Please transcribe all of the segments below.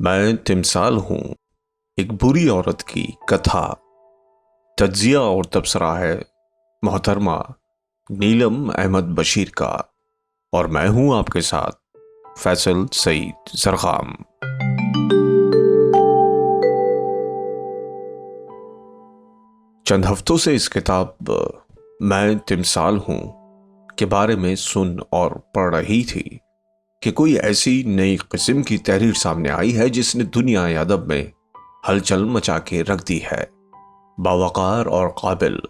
मैं तिमसाल हूँ, एक बुरी औरत की कथा। तज्जिया और तबसरा है मोहतरमा नीलम अहमद बशीर का, और मैं हूँ आपके साथ फैसल सईद जरगाम। चंद हफ्तों से इस किताब मैं तिमसाल हूँ के बारे में सुन और पढ़ रही थी कि कोई ऐसी नई किस्म की तहरीर सामने आई है जिसने दुनिया अदब में हलचल मचा के रख दी है। बावकार और काबिल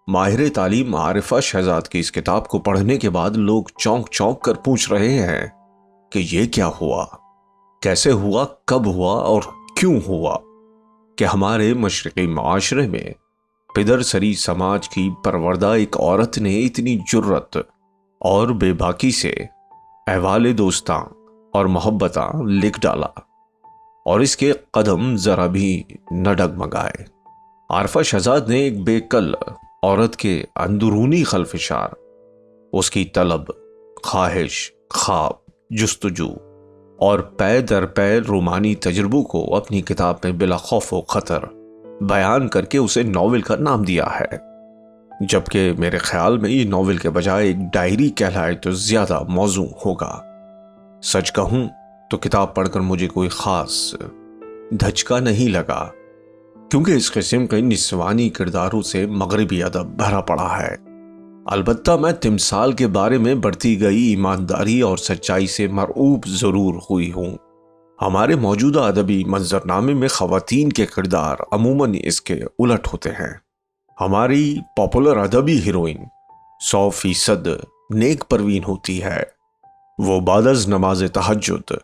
माहिर तालीम आरिफा शहजाद की इस किताब को पढ़ने के बाद लोग चौंक चौंक कर पूछ रहे हैं कि ये क्या हुआ, कैसे हुआ, कब हुआ और क्यों हुआ कि हमारे मशरक़ी माशरे में पिदरसरी समाज की परवरदा एक औरत ने इतनी जुर्रत और बेबाकी से अहवाले दोस्तां और मोहब्बतां लिख डाला और इसके कदम जरा भी न डगमगाए। आरिफा शहजाद ने एक बेकल औरत के अंदरूनी खल्फिशार, उसकी तलब, ख्वाहिश, ख्वाब, जुस्तजू और पै दर पै रूमानी तजुर्बों को अपनी किताब में बिला खौफ व खतर बयान करके उसे नॉवेल का नाम दिया है, जबकि मेरे ख्याल में ये नॉवेल के बजाय एक डायरी कहलाए तो ज्यादा मौजू होगा। सच कहूं तो किताब पढ़कर मुझे कोई खास धचका नहीं लगा, क्योंकि इस किस्म के निस्वानी किरदारों से मगरबी अदब भरा पड़ा है। अलबत्ता मैं तिमसाल के बारे में बढ़ती गई ईमानदारी और सच्चाई से मरऊब जरूर हुई हूं। हमारे मौजूदा अदबी मंजरनामे में खवातीन के किरदार अमूमन इसके उलट होते हैं। हमारी पॉपुलर अदबी हीरोइन 100% नेक परवीन होती है। वो बादज नमाज तहज्जुद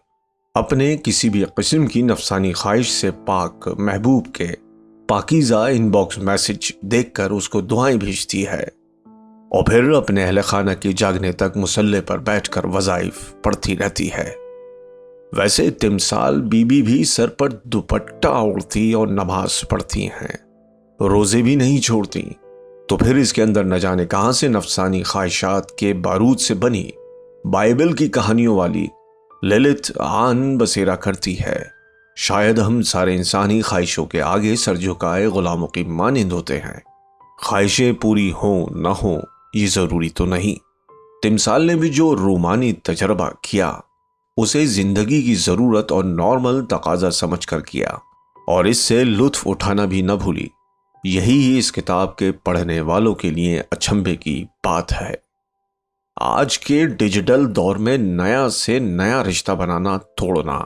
अपने किसी भी किस्म की नफसानी ख्वाहिश से पाक महबूब के पाकीज़ा इनबॉक्स मैसेज देखकर उसको दुआएं भेजती है और फिर अपने अहले खाना के जागने तक मुसल्ले पर बैठकर वज़ाइफ पढ़ती रहती है। वैसे तिमसाल बीबी भी सर पर दुपट्टा ओढ़ती और नमाज पढ़ती हैं, रोजे भी नहीं छोड़ती, तो फिर इसके अंदर न जाने कहां से नफसानी ख्वाहिशात के बारूद से बनी बाइबल की कहानियों वाली ललित आन बसेरा करती है। शायद हम सारे इंसानी ख्वाहिशों के आगे सर झुकाए गुलामों की मानिंद होते हैं। ख्वाहिशें पूरी हों न हों ये जरूरी तो नहीं। तिमसाल ने भी जो रूमानी तजर्बा किया उसे जिंदगी की जरूरत और नॉर्मल तकाजा समझकर किया, और इससे लुत्फ उठाना भी न भूली। यही इस किताब के पढ़ने वालों के लिए अचंभे की बात है। आज के डिजिटल दौर में नया से नया रिश्ता बनाना, तोड़ना,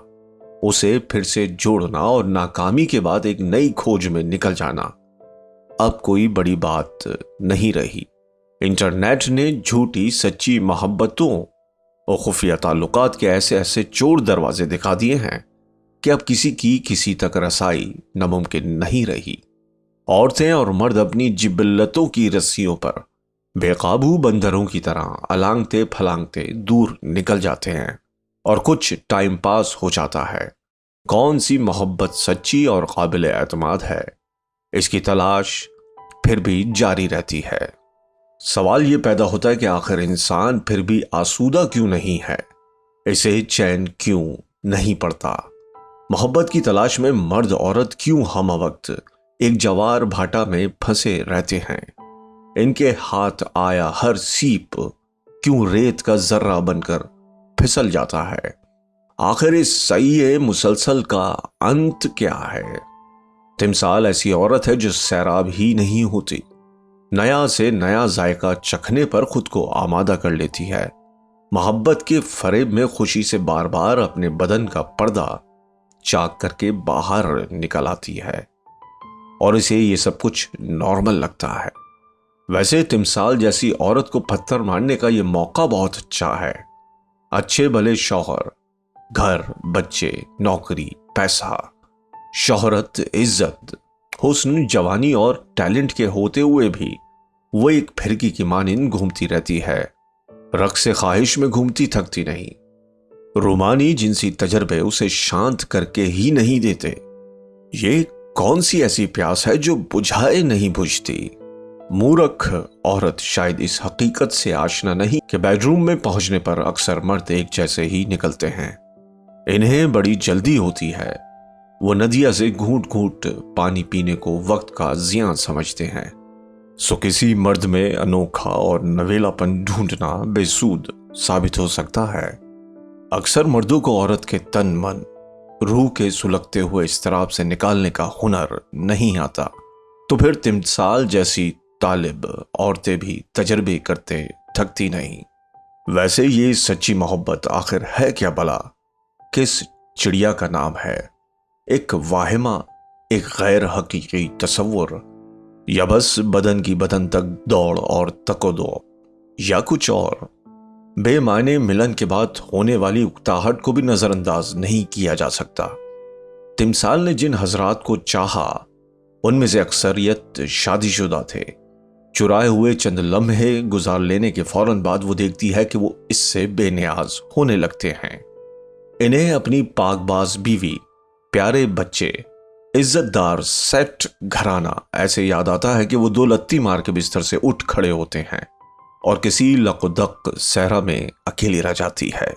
उसे फिर से जोड़ना और नाकामी के बाद एक नई खोज में निकल जाना अब कोई बड़ी बात नहीं रही। इंटरनेट ने झूठी सच्ची मोहब्बतों और खुफिया ताल्लुकात के ऐसे ऐसे चोर दरवाजे दिखा दिए हैं कि अब किसी की किसी तक रसाई नामुमकिन नहीं रही। औरतें और मर्द अपनी जिबल्लतों की रस्सियों पर बेकाबू बंदरों की तरह अलांगते फलांगते दूर निकल जाते हैं और कुछ टाइम पास हो जाता है। कौन सी मोहब्बत सच्ची और काबिल एतमाद है, इसकी तलाश फिर भी जारी रहती है। सवाल ये पैदा होता है कि आखिर इंसान फिर भी आसूदा क्यों नहीं है, इसे चैन क्यों नहीं पड़ता। मोहब्बत की तलाश में मर्द औरत क्यों हम वक्त एक जवार भाटा में फंसे रहते हैं। इनके हाथ आया हर सीप क्यों रेत का जर्रा बनकर फिसल जाता है। आखिर इस सही मुसलसल का अंत क्या है। तिमसाल ऐसी औरत है जो सैराब ही नहीं होती, नया से नया जायका चखने पर खुद को आमादा कर लेती है। मोहब्बत के फरेब में खुशी से बार बार अपने बदन का पर्दा चाक करके बाहर निकल आती है और इसे ये सब कुछ नॉर्मल लगता है। वैसे तिमसाल जैसी औरत को पत्थर मारने का ये मौका बहुत अच्छा है। अच्छे भले शौहर, घर, बच्चे, नौकरी, पैसा, शोहरत, इज्जत, हुस्न, जवानी और टैलेंट के होते हुए भी वो एक फिरकी की मानिंद घूमती रहती है। रक्स ख्वाहिश में घूमती थकती नहीं। रूमानी जिनसी तजर्बे उसे शांत करके ही नहीं देते। ये कौन सी ऐसी प्यास है जो बुझाए नहीं बुझती। मूर्ख औरत शायद इस हकीकत से आशना नहीं कि बेडरूम में पहुंचने पर अक्सर मर्द एक जैसे ही निकलते हैं। इन्हें बड़ी जल्दी होती है वो नदिया से घूंट घूंट पानी पीने को वक्त का जियां समझते हैं। सो किसी मर्द में अनोखा और नवेलापन ढूंढना बेसूद साबित हो सकता है। अक्सर मर्दों को औरत के तन मन रूह के सुलगते हुए इस्तराब से निकालने का हुनर नहीं आता, तो फिर तिमसाल जैसी तालिब औरतें भी तजर्बे करते थकती नहीं। वैसे ये सच्ची मोहब्बत आखिर है क्या भला? किस चिड़िया का नाम है? एक वाहिमा, एक गैर हकीकी तसव्वुर, या बस बदन की बदन तक दौड़ और तकोदो, या कुछ और? बेमायने मिलन के बाद होने वाली उकताहट को भी नजरअंदाज नहीं किया जा सकता। तिमसाल ने जिन हजरात को चाहा उनमें से अक्सरियत शादीशुदा थे। चुराए हुए चंद लम्हे गुजार लेने के फौरन बाद वो देखती है कि वो इससे बेनियाज होने लगते हैं। इन्हें अपनी पाकबाज बीवी, प्यारे बच्चे, इज्जतदार सेट घराना ऐसे याद आता है कि वो दो लत्ती मार के बिस्तर से उठ खड़े होते हैं और किसी लकुदक सहरा में अकेली रह जाती है।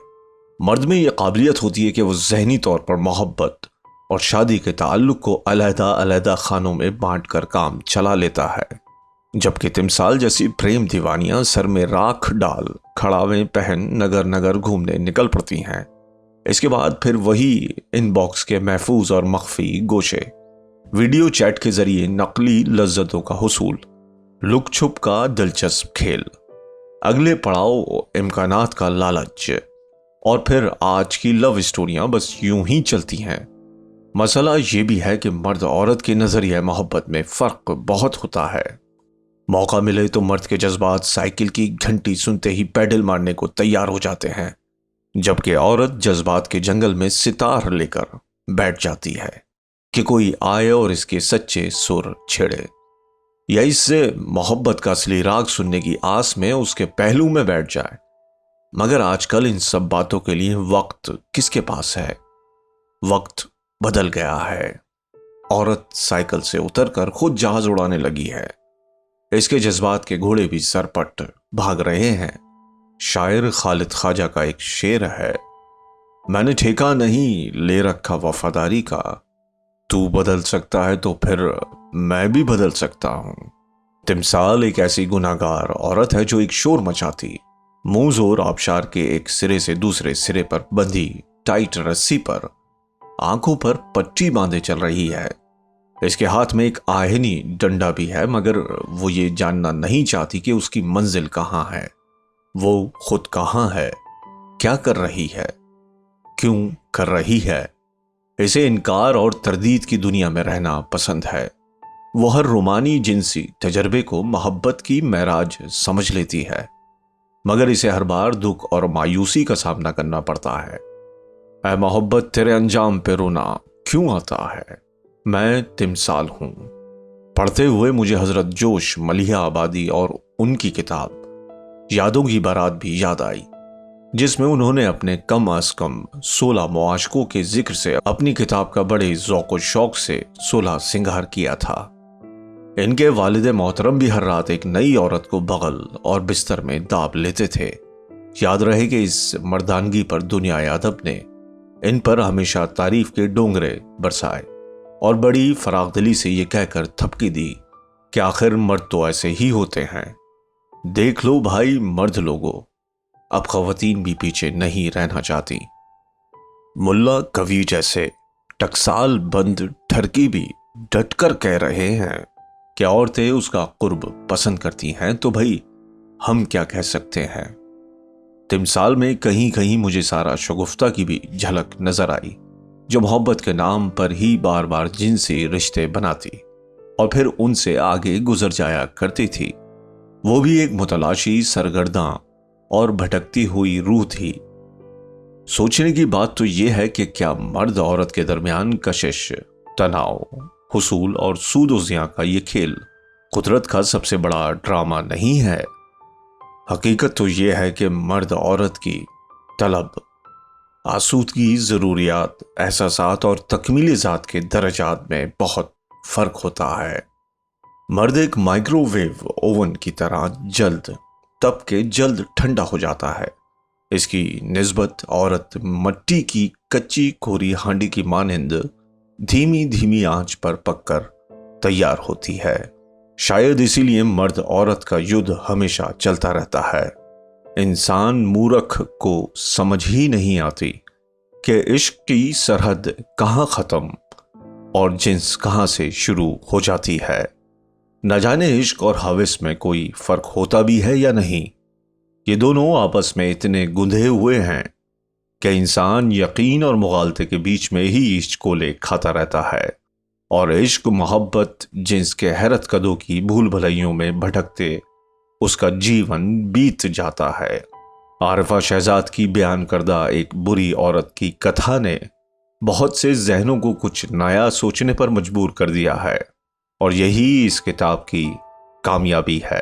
मर्द में यह काबिलियत होती है कि वो ज़हनी तौर पर मोहब्बत और शादी के ताल्लुक को अलहदा खानों में बांट कर काम चला लेता है, जबकि तिमसाल जैसी प्रेम दीवानियां सर में राख डाल खड़ावे पहन नगर नगर घूमने निकल पड़ती हैं। इसके बाद फिर वही इनबॉक्स के महफूज और मख्फी गोशे, वीडियो चैट के जरिए नकली लज्जतों का हुसूल, लुक छुप का दिलचस्प खेल, अगले पड़ाव इम्कानात का लालच, और फिर आज की लव स्टोरियां बस यूं ही चलती हैं। मसला ये भी है कि मर्द औरत के नजरिया मोहब्बत में फर्क बहुत होता है। मौका मिले तो मर्द के जज्बात साइकिल की घंटी सुनते ही पैडल मारने को तैयार हो जाते हैं, जबकि औरत जज्बात के जंगल में सितार लेकर बैठ जाती है कि कोई आए और इसके सच्चे सुर छेड़े, या इससे मोहब्बत का असली राग सुनने की आस में उसके पहलू में बैठ जाए। मगर आजकल इन सब बातों के लिए वक्त किसके पास है? वक्त बदल गया है। औरत साइकिल से उतरकर खुद जहाज उड़ाने लगी है। इसके जज्बात के घोड़े भी सरपट भाग रहे हैं। शायर खालिद ख्वाजा का एक शेर है, मैंने ठेका नहीं ले रखा वफादारी का, तू बदल सकता है तो फिर मैं भी बदल सकता हूं। तिमसाल एक ऐसी गुनाहगार औरत है जो एक शोर मचाती, मुंह जोर आबशार के एक सिरे से दूसरे सिरे पर बंधी टाइट रस्सी पर आंखों पर पट्टी बांधे चल रही है। इसके हाथ में एक आहनी डंडा भी है, मगर वो ये जानना नहीं चाहती कि उसकी मंजिल कहां है, वो खुद कहां है, क्या कर रही है, क्यों कर रही है। इसे इनकार और तरदीद की दुनिया में रहना पसंद है। वो हर रोमानी जिनसी तजर्बे को मोहब्बत की महराज समझ लेती है, मगर इसे हर बार दुख और मायूसी का सामना करना पड़ता है। ऐ मोहब्बत तेरे अंजाम पे रोना क्यों आता है, मैं तिमसाल हूं। पढ़ते हुए मुझे हजरत जोश मलिहा आबादी और उनकी किताब यादों की बारात भी याद आई, जिसमें उन्होंने अपने कम अज कम 16 मुआशकों के जिक्र से अपनी किताब का बड़े ज़ौक़ शौक से 16 सिंगार किया था। इनके वालिद मोहतरम भी हर रात एक नई औरत को बगल और बिस्तर में दाब लेते थे। याद रहे कि इस मर्दानगी पर दुनिया अदब ने इन पर हमेशा तारीफ के डोंगरे बरसाए और बड़ी फरागदिली से ये कहकर थपकी दी कि आखिर मर्द तो ऐसे ही होते हैं। देख लो भाई मर्द लोगों, अब खवातीन भी पीछे नहीं रहना चाहती। मुल्ला कवि जैसे टकसाल बंद ठरकी भी डटकर कह रहे हैं कि औरतें उसका कुर्ब पसंद करती हैं, तो भाई हम क्या कह सकते हैं। तिमसाल में कहीं कहीं मुझे सारा शगुफ्ता की भी झलक नजर आई, जो मोहब्बत के नाम पर ही बार बार जिनसे रिश्ते बनाती और फिर उनसे आगे गुजर जाया करती थी। वो भी एक मुतलाशी, सरगर्दां और भटकती हुई रूह थी। सोचने की बात तो यह है कि क्या मर्द औरत के दरमियान कशिश, तनाव, हुसूल और सूदोजियां का ये खेल कुदरत का सबसे बड़ा ड्रामा नहीं है। हकीकत तो यह है कि मर्द औरत की तलब, आसूदगी, ज़रूरियात, एहसासात और तकमीली ज़ात के दर्जात में बहुत फ़र्क होता है। मर्द एक माइक्रोवेव ओवन की तरह जल्द तप के जल्द ठंडा हो जाता है। इसकी निस्बत औरत मट्टी की कच्ची कोरी हांडी की मानिंद دھیمی دھیمی آنچ پر پک کر تیار ہوتی ہے۔ شاید اسی لیے مرد عورت کا یدھ ہمیشہ چلتا رہتا ہے۔ انسان مورکھ کو سمجھ ہی نہیں آتی کہ عشق کی سرحد کہاں ختم اور جنس کہاں سے شروع ہو جاتی ہے۔ نہ جانے عشق اور ہوس میں کوئی فرق ہوتا بھی ہے یا نہیں۔ یہ دونوں آپس میں اتنے گندھے ہوئے ہیں کہ انسان یقین اور مغالطے کے بیچ میں ہی عشق کو لے کھاتا رہتا ہے، اور عشق محبت جنس کے حیرت کدوں کی بھول بھلائیوں میں بھٹکتے اس کا جیون بیت جاتا ہے۔ عارفہ شہزاد کی بیان کردہ ایک بری عورت کی کتھا نے بہت سے ذہنوں کو کچھ نیا سوچنے پر مجبور کر دیا ہے، اور یہی اس کتاب کی کامیابی ہے۔